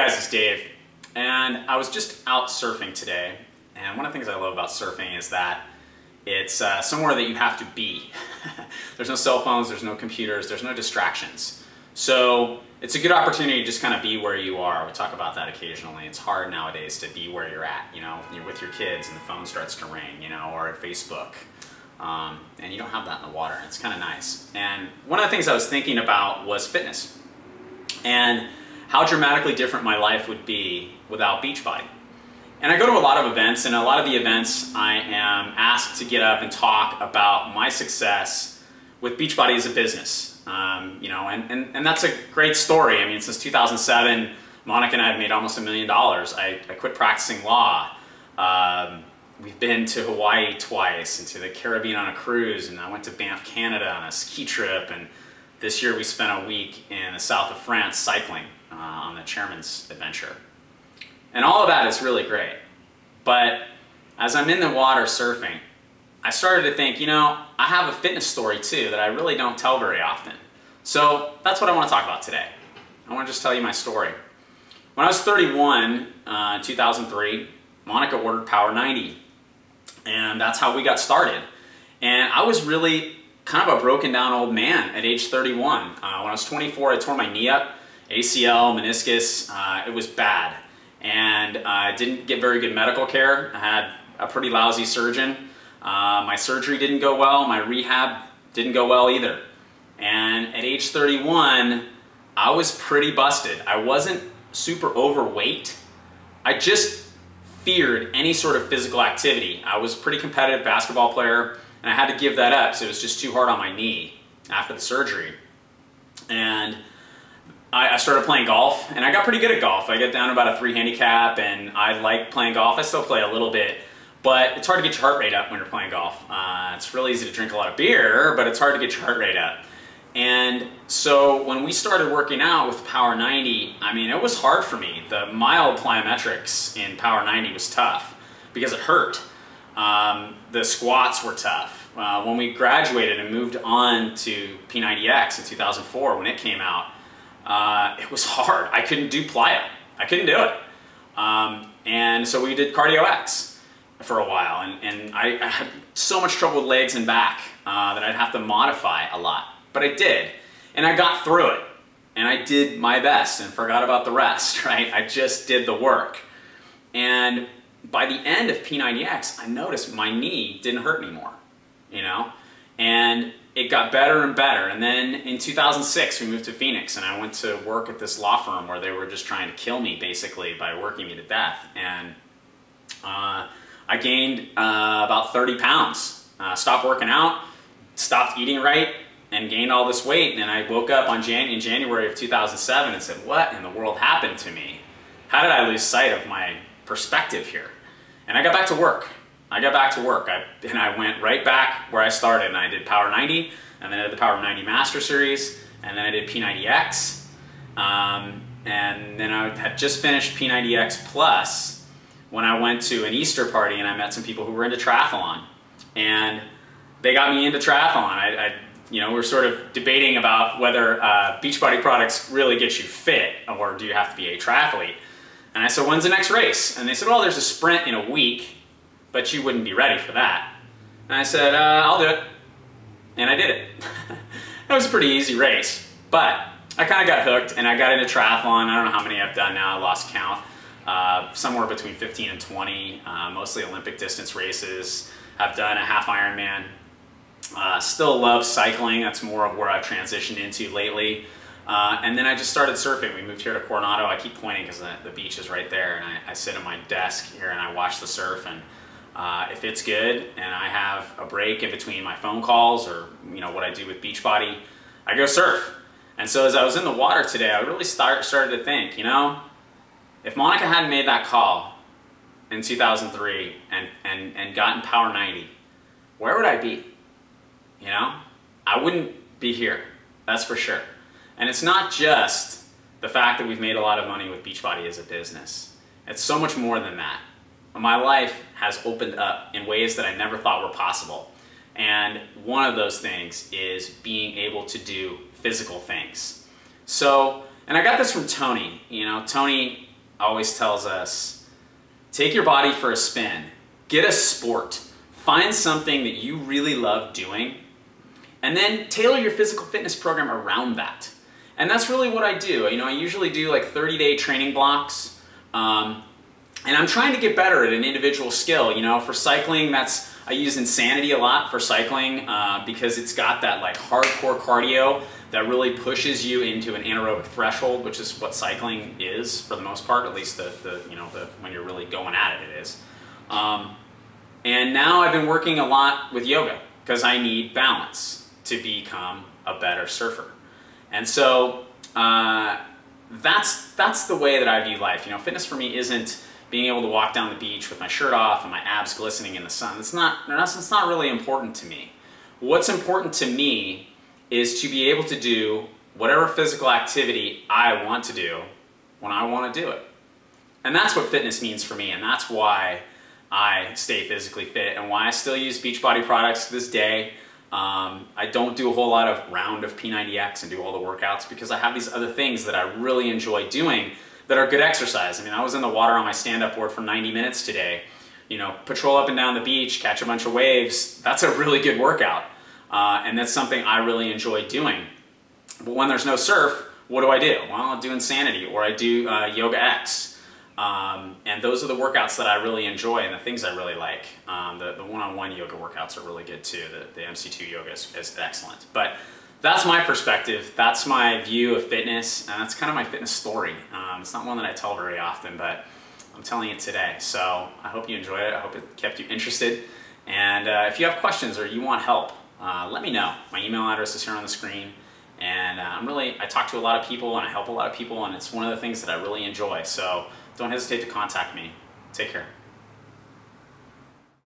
guys, it's Dave, and I was just out surfing today, and one of the things I love about surfing is that it's somewhere that you have to be. There's no cell phones, there's no computers, there's no distractions. So it's a good opportunity to just kind of be where you are. We talk about that occasionally. It's hard nowadays to be where you're at, you know, you're with your kids and the phone starts to ring, you know, or at Facebook. And you don't have that in the water, and it's kind of nice. And one of the things I was thinking about was fitness and how dramatically different my life would be without Beachbody. And I go to a lot of events, and a lot of the events I am asked to get up and talk about my success with Beachbody as a business. You know, and that's a great story. I mean, since 2007, Monica and I have made almost $1 million. I quit practicing law. We've been to Hawaii twice and to the Caribbean on a cruise, and I went to Banff, Canada on a ski trip, and this year we spent a week in the south of France cycling on the Chairman's Adventure. And all of that is really great. But as I'm in the water surfing, I started to think, you know, I have a fitness story too that I really don't tell very often. So that's what I want to talk about today. I want to just tell you my story. When I was 31, 2003, Monica ordered Power 90. And that's how we got started. And I was really kind of a broken down old man at age 31. When I was 24, I tore my knee up, ACL, meniscus. It was bad. And I didn't get very good medical care. I had a pretty lousy surgeon. My surgery didn't go well. My rehab didn't go well either. And at age 31, I was pretty busted. I wasn't super overweight. I just feared any sort of physical activity. I was a pretty competitive basketball player, and I had to give that up, so it was just too hard on my knee after the surgery. And I started playing golf, and I got pretty good at golf. I got down to about a 3 handicap, and I like playing golf. I still play a little bit, but it's hard to get your heart rate up when you're playing golf. It's really easy to drink a lot of beer, but it's hard to get your heart rate up. And so when we started working out with Power 90, I mean, it was hard for me. The mild plyometrics in Power 90 was tough because it hurt. The squats were tough. When we graduated and moved on to P90X in 2004, when it came out, it was hard. I couldn't do plyo. I couldn't do it. And so we did Cardio X for a while, and I had so much trouble with legs and back that I'd have to modify a lot. But I did, and I got through it, and I did my best and forgot about the rest, right? I just did the work. And by the end of P90X, I noticed my knee didn't hurt anymore, you know? And it got better and better. And then in 2006, we moved to Phoenix, and I went to work at this law firm where they were just trying to kill me, basically, by working me to death. And I gained about 30 pounds, stopped working out, stopped eating right, and gained all this weight. And I woke up in January of 2007 and said, what in the world happened to me? How did I lose sight of my perspective here? And I got back to work. I went right back where I started, and I did Power 90, and then I did the Power 90 Master Series, and then I did P90X, and then I had just finished P90X Plus when I went to an Easter party, and I met some people who were into triathlon, and they got me into triathlon. You know, we're sort of debating about whether Beachbody products really get you fit, or do you have to be a triathlete? And I said, when's the next race? And they said, well, there's a sprint in a week, but you wouldn't be ready for that. And I said, I'll do it. And I did it. It was a pretty easy race, but I kind of got hooked, and I got into triathlon. I don't know how many I've done now, I lost count. Somewhere between 15 and 20, mostly Olympic distance races. I've done a half Ironman. Still love cycling. That's more of where I've transitioned into lately. And then I just started surfing. We moved here to Coronado. I keep pointing because the beach is right there, and I sit at my desk here and I watch the surf. And if it's good and I have a break in between my phone calls or you know what I do with Beachbody, I go surf. And so as I was in the water today, I really started to think, you know, if Monica hadn't made that call in 2003 and gotten Power 90, where would I be? You know, I wouldn't be here, that's for sure. And it's not just the fact that we've made a lot of money with Beachbody as a business. It's so much more than that. My life has opened up in ways that I never thought were possible. And one of those things is being able to do physical things. So, and I got this from Tony. You know, Tony always tells us, take your body for a spin, get a sport, find something that you really love doing, and then tailor your physical fitness program around that. And that's really what I do. I usually do like 30-day training blocks, and I'm trying to get better at an individual skill. For cycling, I use Insanity a lot for cycling because it's got that like hardcore cardio that really pushes you into an anaerobic threshold, which is what cycling is for the most part, at least when you're really going at it, it is. And now I've been working a lot with yoga because I need balance to become a better surfer. And so that's the way that I view life. Fitness for me isn't being able to walk down the beach with my shirt off and my abs glistening in the sun. It's not really important to me. What's important to me is to be able to do whatever physical activity I want to do when I want to do it. And that's what fitness means for me, and that's why I stay physically fit and why I still use Beachbody products to this day. I don't do a whole lot of round of P90X and do all the workouts because I have these other things that I really enjoy doing that are good exercise. I was in the water on my stand-up board for 90 minutes today. Patrol up and down the beach, catch a bunch of waves. That's a really good workout. And that's something I really enjoy doing. But when there's no surf, what do I do? Well, I'll do Insanity or I do Yoga X. And those are the workouts that I really enjoy and the things I really like. The one-on-one yoga workouts are really good too. The MC2 yoga is excellent. But that's my perspective. That's my view of fitness. And that's kind of my fitness story. It's not one that I tell very often, but I'm telling it today. So I hope you enjoyed it. I hope it kept you interested. And if you have questions or you want help, let me know. My email address is here on the screen. And I talk to a lot of people and I help a lot of people, and it's one of the things that I really enjoy. So don't hesitate to contact me. Take care.